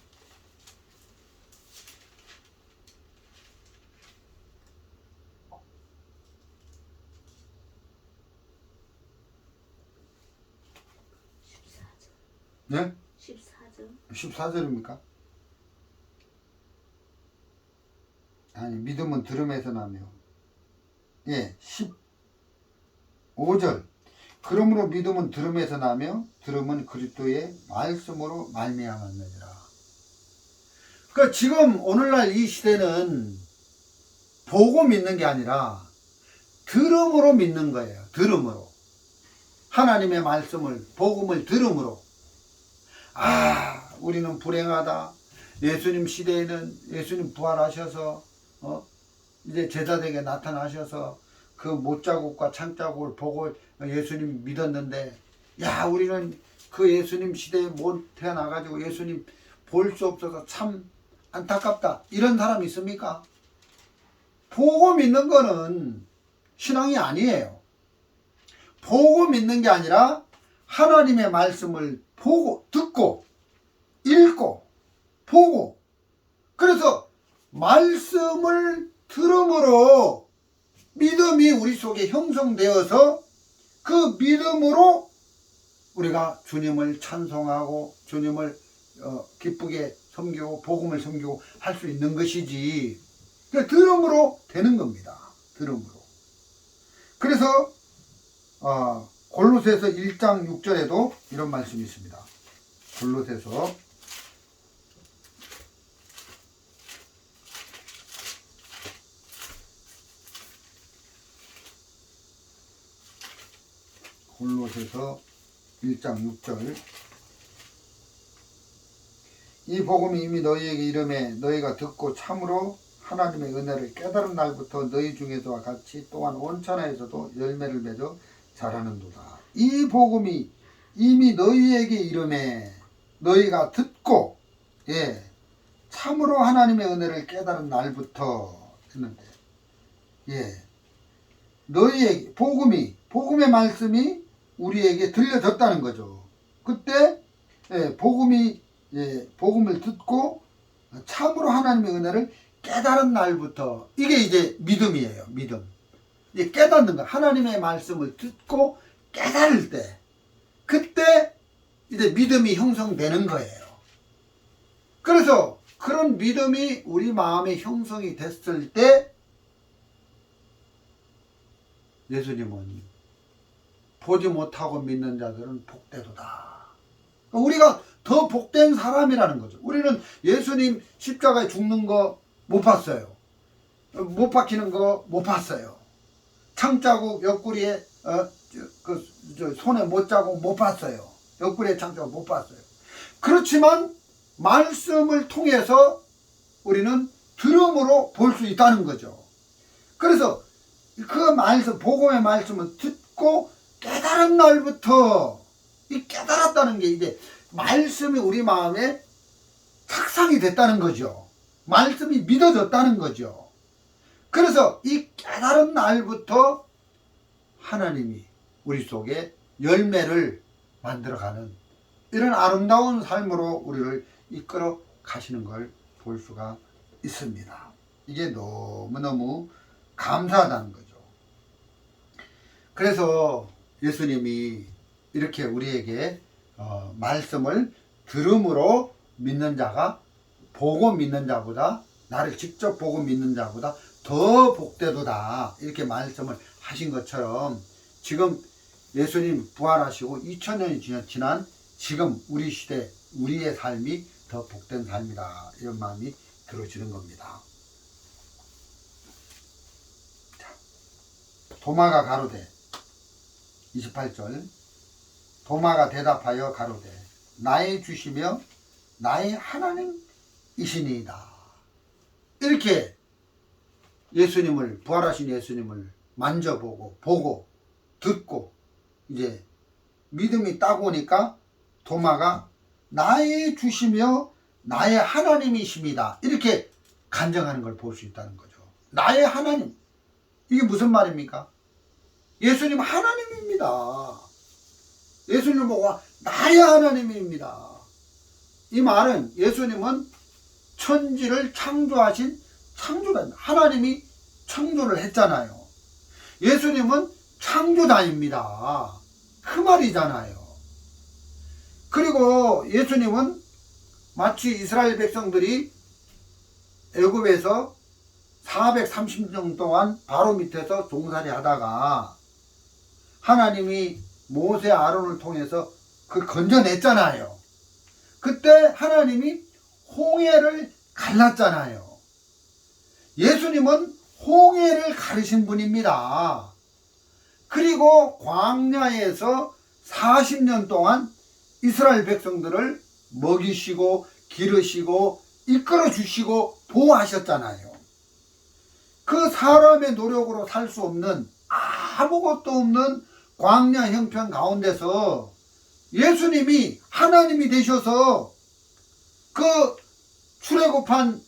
A: 14절입니까? 아니, 믿음은 들음에서 나며. 15절. 그러므로 믿음은 들음에서 나며 들음은 그리스도의 말씀으로 말미암았느니라. 그러니까 지금 오늘날 이 시대는 보고 믿는 게 아니라 들음으로 믿는 거예요. 들음으로. 하나님의 말씀을, 복음을 들음으로. 우리는 불행하다. 예수님 시대에는 예수님 부활하셔서 이제 제자들에게 나타나셔서 그 못자국과 창자국을 보고 예수님 믿었는데, 우리는 그 예수님 시대에 못 태어나가지고 예수님 볼 수 없어서 참 안타깝다. 이런 사람 있습니까? 보고 믿는 거는 신앙이 아니에요. 보고 믿는 게 아니라 하나님의 말씀을 보고, 듣고, 읽고, 보고, 그래서 말씀을 들음으로 믿음이 우리 속에 형성되어서 그 믿음으로 우리가 주님을 찬송하고 주님을 기쁘게 섬기고 복음을 섬기고 할 수 있는 것이지, 들음으로 되는 겁니다. 들음으로. 그래서 골로새서 1장 6절에도 이런 말씀이 있습니다. 골로새서 1장 6절. 이 복음이 이미 너희에게 이름에 너희가 듣고 참으로 하나님의 은혜를 깨달은 날부터 너희 중에서와 같이 또한 온천하에서도 열매를 맺어 자라는도다. 이 복음이 이미 너희에게 이름에 너희가 듣고 참으로 하나님의 은혜를 깨달은 날부터 했는데, 너희에게 복음의 말씀이 우리에게 들려졌다는 거죠. 그때 복음을 듣고 참으로 하나님의 은혜를 깨달은 날부터, 이게 이제 믿음이에요. 믿음. 이제 깨닫는 거. 하나님의 말씀을 듣고 깨달을 때, 그때 이제 믿음이 형성되는 거예요. 그래서 그런 믿음이 우리 마음에 형성이 됐을 때 예수님은 보지 못하고 믿는 자들은 복되도다. 우리가 더 복된 사람이라는 거죠. 우리는 예수님 십자가에 죽는 거 못 봤어요. 못 박히는 거 못 봤어요. 창자국 옆구리에 손에 못자국 못 봤어요. 옆구리에 창자국 못 봤어요. 그렇지만 말씀을 통해서 우리는 들음으로 볼 수 있다는 거죠. 그래서 그 말씀, 복음의 말씀을 듣고 깨달은 날부터, 이 깨달았다는 게 이제 말씀이 우리 마음에 착상이 됐다는 거죠. 말씀이 믿어졌다는 거죠. 그래서 이 깨달은 날부터 하나님이 우리 속에 열매를 만들어가는 이런 아름다운 삶으로 우리를 이끌어 가시는 걸 볼 수가 있습니다. 이게 너무너무 감사하다는 거죠. 그래서 예수님이 이렇게 우리에게 말씀을 들음으로 믿는 자가 보고 믿는 자보다, 나를 직접 보고 믿는 자보다 더 복되도다, 이렇게 말씀을 하신 것처럼 지금 예수님 부활하시고 2000년이 지난 지금 우리 시대, 우리의 삶이 더 복된 삶이다, 이런 마음이 들어지는 겁니다. 자, 도마가 가로되 28절, 도마가 대답하여 가로되 나의 주시며 나의 하나님이시니이다. 이렇게 예수님을, 부활하신 예수님을 만져보고 보고 듣고 이제 믿음이 딱 오니까 도마가 나의 주시며 나의 하나님이십니다, 이렇게 간증하는 걸 볼 수 있다는 거죠. 나의 하나님, 이게 무슨 말입니까? 예수님 하나님입니다. 예수님 보고 나의 하나님입니다. 이 말은 예수님은 천지를 창조하신 창조자입니다. 하나님이 창조를 했잖아요. 예수님은 창조자입니다. 그 말이잖아요. 그리고 예수님은 마치 이스라엘 백성들이 애굽에서 430년 동안 바로 밑에서 종살이 하다가 하나님이 모세 아론을 통해서 그걸 건져냈잖아요. 그때 하나님이 홍해를 갈랐잖아요. 예수님은 홍해를 가르신 분입니다. 그리고 광야에서 40년 동안 이스라엘 백성들을 먹이시고 기르시고 이끌어 주시고 보호하셨잖아요. 그 사람의 노력으로 살 수 없는, 아무것도 없는 광야 형편 가운데서 예수님이 하나님이 되셔서 그 출애굽한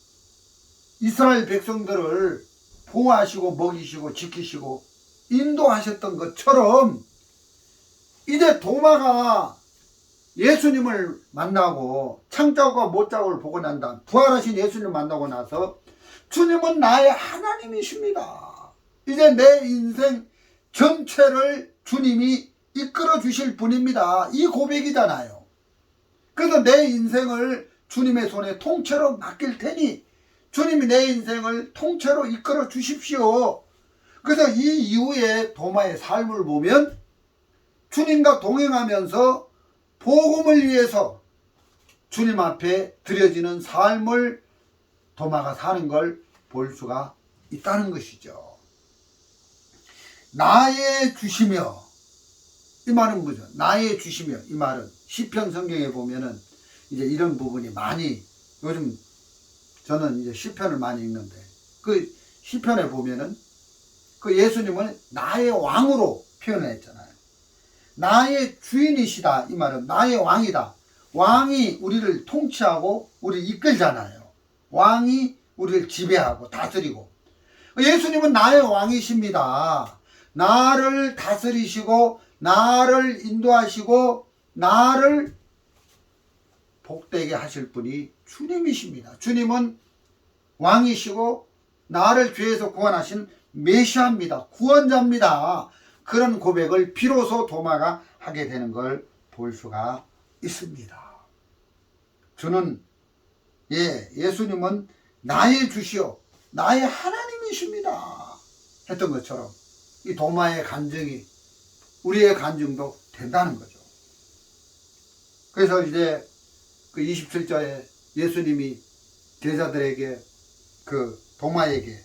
A: 이스라엘 백성들을 보호하시고 먹이시고 지키시고 인도하셨던 것처럼 이제 도마가 예수님을 만나고 창자국과 못자국을 보고 난 다음 부활하신 예수님을 만나고 나서 주님은 나의 하나님이십니다. 이제 내 인생 전체를 주님이 이끌어 주실 분입니다, 이 고백이잖아요. 그래서 내 인생을 주님의 손에 통째로 맡길 테니 주님이 내 인생을 통째로 이끌어 주십시오. 그래서 이 이후에 도마의 삶을 보면 주님과 동행하면서 복음을 위해서 주님 앞에 드려지는 삶을 도마가 사는 걸 볼 수가 있다는 것이죠. 나의 주시며, 이 말은 뭐죠? 나의 주시며, 이 말은 시편 성경에 보면은 이제 이런 부분이 많이, 요즘 저는 이제 시편을 많이 읽는데 그 시편에 보면은 그 예수님을 나의 왕으로 표현을 했잖아요. 나의 주인이시다, 이 말은 나의 왕이다. 왕이 우리를 통치하고 우리를 이끌잖아요. 왕이 우리를 지배하고 다스리고. 예수님은 나의 왕이십니다. 나를 다스리시고 나를 인도하시고 나를 복되게 하실 분이 주님이십니다. 주님은 왕이시고 나를 죄에서 구원하신 메시아입니다. 구원자입니다. 그런 고백을 비로소 도마가 하게 되는 걸 볼 수가 있습니다. 주는, 예수님은 나의 주시오, 나의 하나님이십니다 했던 것처럼 이 도마의 간증이 우리의 간증도 된다는 거죠. 그래서 이제 그 27절에 예수님이 제자들에게, 그 도마에게,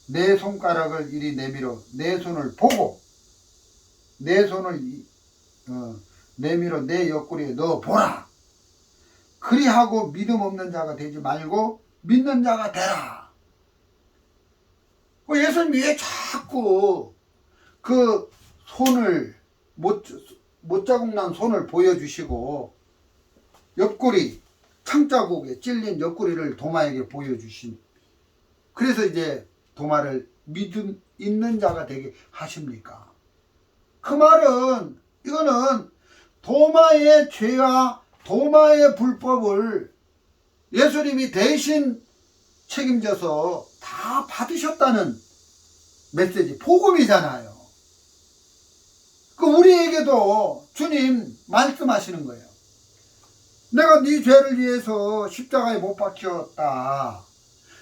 A: 내 손가락을 이리 내밀어 내 손을 보고 내 손을 내밀어 내 옆구리에 넣어 보라. 그리하고 믿음 없는 자가 되지 말고 믿는 자가 되라. 예수님이 왜 자꾸 그 손을, 못자국 난 손을 보여주시고 옆구리, 창자국에 찔린 옆구리를 도마에게 보여주신, 그래서 이제 도마를 믿음 있는 자가 되게 하십니까? 그 말은, 이거는 도마의 죄와 도마의 불법을 예수님이 대신 책임져서 다 받으셨다는 메시지, 복음이잖아요. 우리에게도 주님 말씀하시는 거예요. 내가 네 죄를 위해서 십자가에 못 박혔다.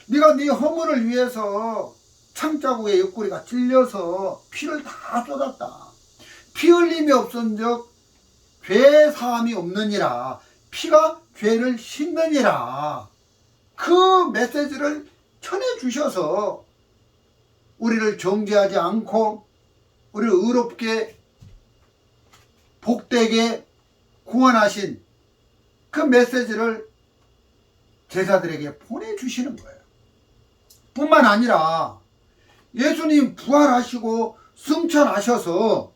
A: 네가 네 허물을 위해서 창자국에 옆구리가 찔려서 피를 다 쏟았다. 피 흘림이 없은즉 죄 사함이 없느니라. 피가 죄를 씻느니라. 그 메시지를 전해주셔서 우리를 정죄하지 않고 우리를 의롭게 복되게 구원하신 그 메시지를 제자들에게 보내주시는 거예요. 뿐만 아니라 예수님 부활하시고 승천하셔서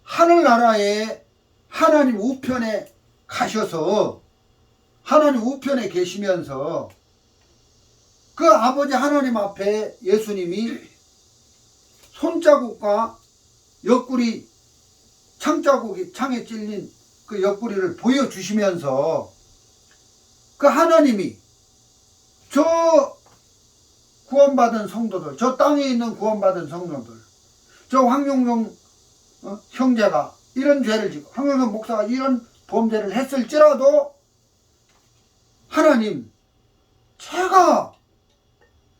A: 하늘나라에 하나님 우편에 가셔서 하나님 우편에 계시면서 그 아버지 하나님 앞에 예수님이 손자국과 옆구리 창자국이 창에 찔린 그 옆구리를 보여주시면서 그 하나님이 저 구원받은 성도들, 저 땅에 있는 구원받은 성도들, 저 황용성 형제가 이런 죄를 지고 황용성 목사가 이런 범죄를 했을지라도 하나님, 제가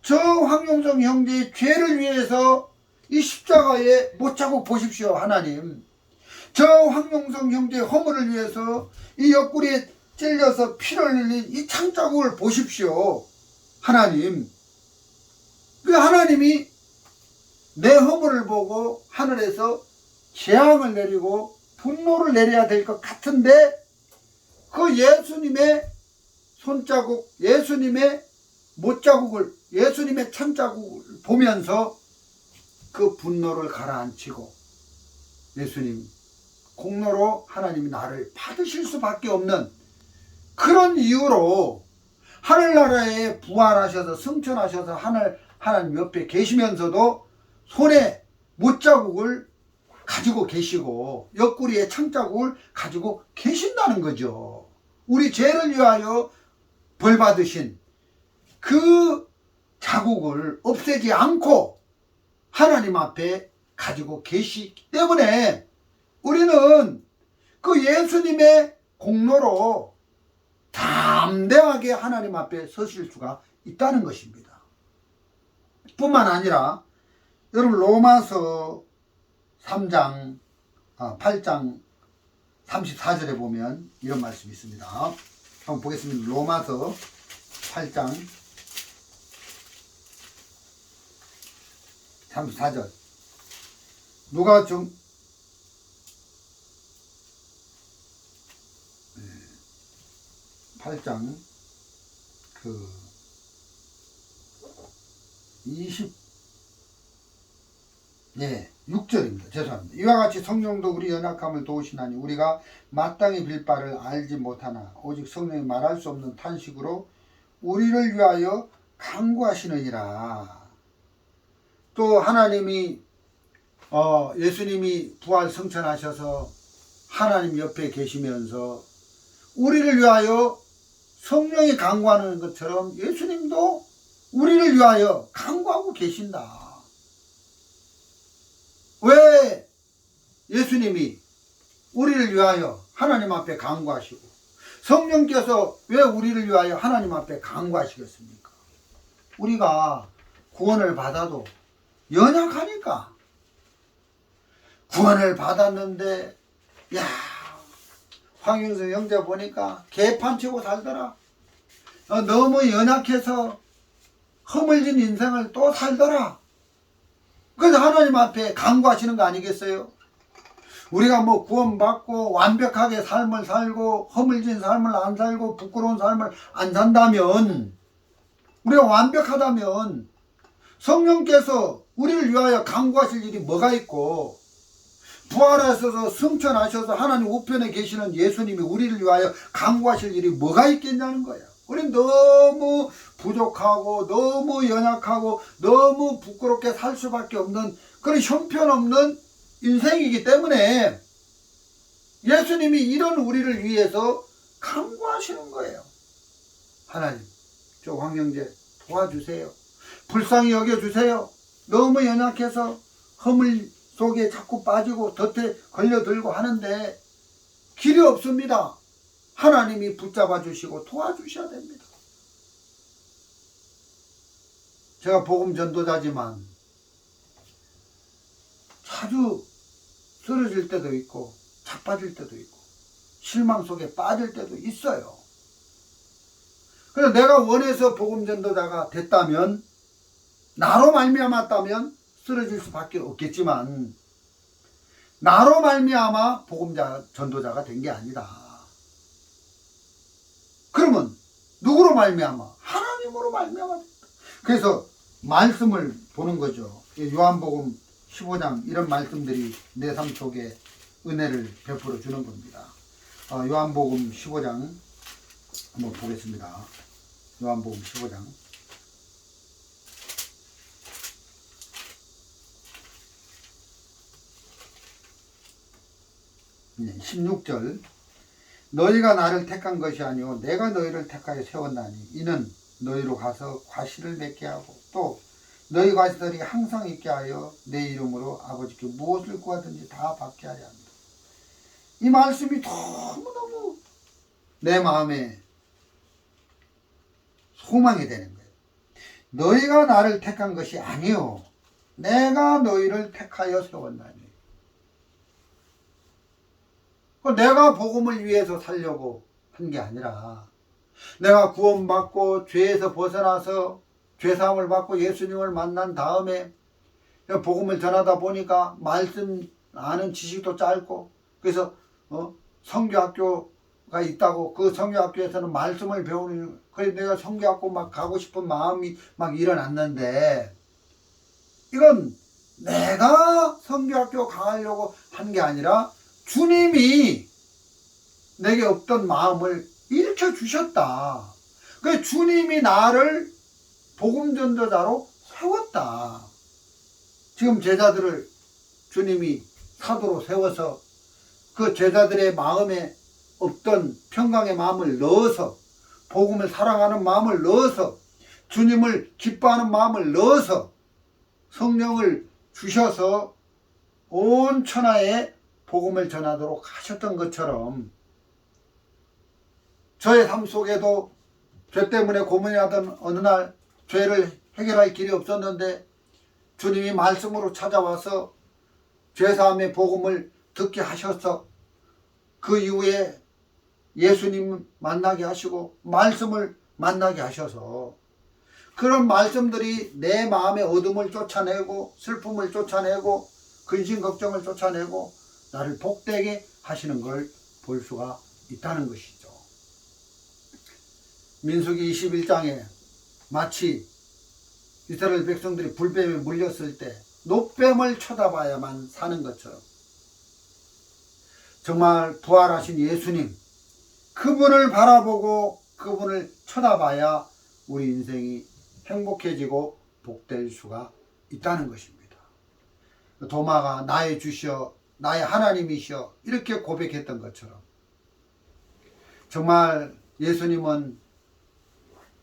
A: 저 황용성 형제의 죄를 위해서 이 십자가에 못자국 보십시오. 하나님, 저 황용성 형제의 허물을 위해서 이 옆구리에 찔려서 피를 흘린 이 창자국을 보십시오. 하나님, 그 하나님이 내 허물을 보고 하늘에서 재앙을 내리고 분노를 내려야 될 것 같은데 그 예수님의 손자국, 예수님의 못자국을, 예수님의 창자국을 보면서 그 분노를 가라앉히고 예수님 공로로 하나님이 나를 받으실 수밖에 없는 그런 이유로 하늘나라에 부활하셔서 승천하셔서 하나님 옆에 계시면서도 손에 못자국을 가지고 계시고 옆구리에 창자국을 가지고 계신다는 거죠. 우리 죄를 위하여 벌 받으신 그 자국을 없애지 않고 하나님 앞에 가지고 계시기 때문에 우리는 그 예수님의 공로로 담대하게 하나님 앞에 서실 수가 있다는 것입니다. 뿐만 아니라 여러분 로마서 3장 8장 34절에 보면 이런 말씀이 있습니다. 한번 보겠습니다. 로마서 8장 34절. 누가 좀 8장 6절입니다. 죄송합니다. 이와 같이 성령도 우리 연약함을 도우시나니 우리가 마땅히 빌 바를 알지 못하나 오직 성령이 말할 수 없는 탄식으로 우리를 위하여 간구하시느니라. 또 하나님이 예수님이 부활 승천하셔서 하나님 옆에 계시면서 우리를 위하여 성령이 간구하는 것처럼 예수님도 우리를 위하여 간구하고 계신다. 왜 예수님이 우리를 위하여 하나님 앞에 간구하시고 성령께서 왜 우리를 위하여 하나님 앞에 간구하시겠습니까? 우리가 구원을 받아도 연약하니까. 구원을 받았는데 야 황윤수 형제 보니까 개판 치고 살더라. 너무 연약해서 허물진 인생을 또 살더라. 그래서 하나님 앞에 간구하시는 거 아니겠어요? 우리가 뭐 구원받고 완벽하게 삶을 살고 허물진 삶을 안 살고 부끄러운 삶을 안 산다면, 우리가 완벽하다면 성령께서 우리를 위하여 간구하실 일이 뭐가 있고, 부활하셔서 승천하셔서 하나님 우편에 계시는 예수님이 우리를 위하여 간구하실 일이 뭐가 있겠냐는 거야. 우리는 너무 부족하고 너무 연약하고 너무 부끄럽게 살 수밖에 없는 그런 형편없는 인생이기 때문에 예수님이 이런 우리를 위해서 간구하시는 거예요. 하나님, 저 황영재 도와주세요. 불쌍히 여겨주세요. 너무 연약해서 허물 속에 자꾸 빠지고 덫에 걸려들고 하는데 길이 없습니다. 하나님이 붙잡아 주시고 도와주셔야 됩니다. 제가 복음 전도자지만 자주 쓰러질 때도 있고 자빠질 때도 있고 실망 속에 빠질 때도 있어요. 그래서 내가 원해서 복음 전도자가 됐다면, 나로 말미암았다면 쓰러질 수밖에 없겠지만, 나로 말미암아 복음 전도자가 된 게 아니다. 그러면 누구로 말미암아? 하나님으로 말미암아. 그래서 말씀을 보는 거죠. 요한복음 15장 이런 말씀들이 내 삶 속에 은혜를 베풀어 주는 겁니다. 요한복음 15장 한번 보겠습니다. 요한복음 15장 16절. 너희가 나를 택한 것이 아니오 내가 너희를 택하여 세웠나니 이는 너희로 가서 과실을 맺게 하고 또 너희 과실들이 항상 있게 하여 내 이름으로 아버지께 무엇을 구하든지 다 받게 하려 합니다. 이 말씀이 너무너무 내 마음에 소망이 되는 거예요. 너희가 나를 택한 것이 아니오 내가 너희를 택하여 세웠나니. 내가 복음을 위해서 살려고 한 게 아니라, 내가 구원받고 죄에서 벗어나서 죄사함을 받고 예수님을 만난 다음에 복음을 전하다 보니까 말씀 아는 지식도 짧고, 그래서 성교학교가 있다고 그 성교학교에서는 말씀을 배우는, 그래서 내가 성교학교 막 가고 싶은 마음이 막 일어났는데, 이건 내가 성교학교 가려고 한 게 아니라 주님이 내게 없던 마음을 일으켜 주셨다. 그 주님이 나를 복음 전도자로 세웠다. 지금 제자들을 주님이 사도로 세워서 그 제자들의 마음에 없던 평강의 마음을 넣어서, 복음을 사랑하는 마음을 넣어서, 주님을 기뻐하는 마음을 넣어서 성령을 주셔서 온 천하에 복음을 전하도록 하셨던 것처럼, 저의 삶 속에도 죄 때문에 고민하던 어느 날 죄를 해결할 길이 없었는데 주님이 말씀으로 찾아와서 죄사함의 복음을 듣게 하셔서 그 이후에 예수님 만나게 하시고 말씀을 만나게 하셔서 그런 말씀들이 내 마음의 어둠을 쫓아내고 슬픔을 쫓아내고 근심 걱정을 쫓아내고 나를 복되게 하시는 걸 볼 수가 있다는 것이죠. 민수기 21장에 마치 이스라엘 백성들이 불뱀에 물렸을 때 노뱀을 쳐다봐야만 사는 것처럼, 정말 부활하신 예수님, 그분을 바라보고 그분을 쳐다봐야 우리 인생이 행복해지고 복될 수가 있다는 것입니다. 도마가 나의 주시여 나의 하나님이시여 이렇게 고백했던 것처럼, 정말 예수님은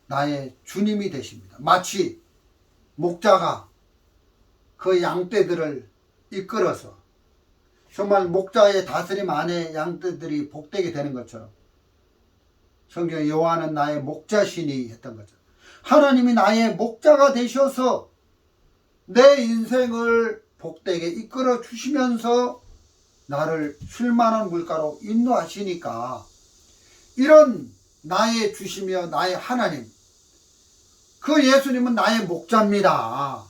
A: 나의 주님이 되십니다. 마치 목자가 그 양떼들을 이끌어서 정말 목자의 다스림 안에 양떼들이 복되게 되는 것처럼, 성경에 여호와는 나의 목자시니 했던 것처럼, 하나님이 나의 목자가 되셔서 내 인생을 복되게 이끌어 주시면서 나를 쉴만한 물가로 인도하시니까, 이런 나의 주시며 나의 하나님, 그 예수님은 나의 목자입니다.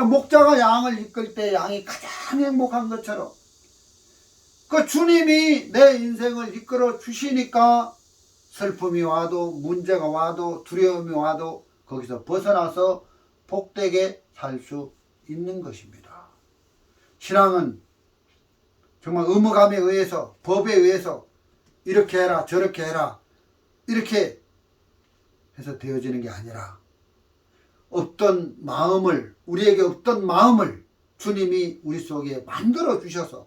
A: 목자가 양을 이끌 때 양이 가장 행복한 것처럼 그 주님이 내 인생을 이끌어 주시니까 슬픔이 와도 문제가 와도 두려움이 와도 거기서 벗어나서 복되게 살 수 있는 것입니다. 신앙은 정말 의무감에 의해서, 법에 의해서 이렇게 해라 저렇게 해라 이렇게 해서 되어지는 게 아니라, 없던 마음을, 우리에게 없던 마음을 주님이 우리 속에 만들어 주셔서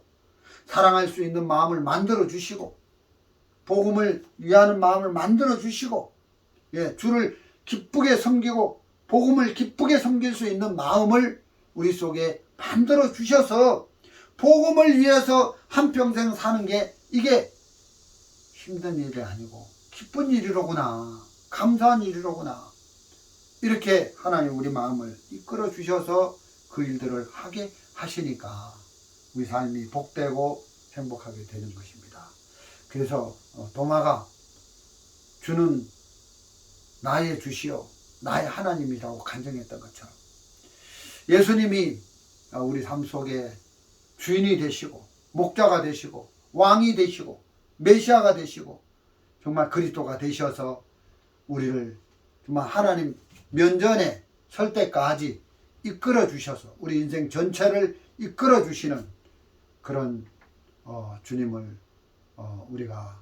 A: 사랑할 수 있는 마음을 만들어 주시고, 복음을 위하는 마음을 만들어 주시고, 예, 주를 기쁘게 섬기고 복음을 기쁘게 섬길 수 있는 마음을 우리 속에 만들어 주셔서 복음을 위해서 한평생 사는 게 이게 힘든 일이 아니고 기쁜 일이로구나, 감사한 일이로구나, 이렇게 하나님 우리 마음을 이끌어 주셔서 그 일들을 하게 하시니까 우리 삶이 복되고 행복하게 되는 것입니다. 그래서 도마가 주는 나의 주시요 나의 하나님이라고 간증했던 것처럼 예수님이 우리 삶 속에 주인이 되시고 목자가 되시고 왕이 되시고 메시아가 되시고 정말 그리스도가 되셔서 우리를 정말 하나님 면전에 설 때까지 이끌어 주셔서 우리 인생 전체를 이끌어 주시는 그런 주님을 우리가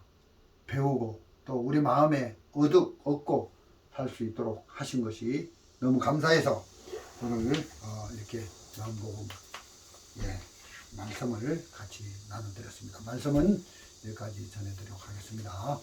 A: 배우고 또 우리 마음에 얻고 살 수 있도록 하신 것이 너무 감사해서 오늘 이렇게 마음복음 말씀을 같이 나눠드렸습니다. 말씀은 여기까지 전해드리도록 하겠습니다.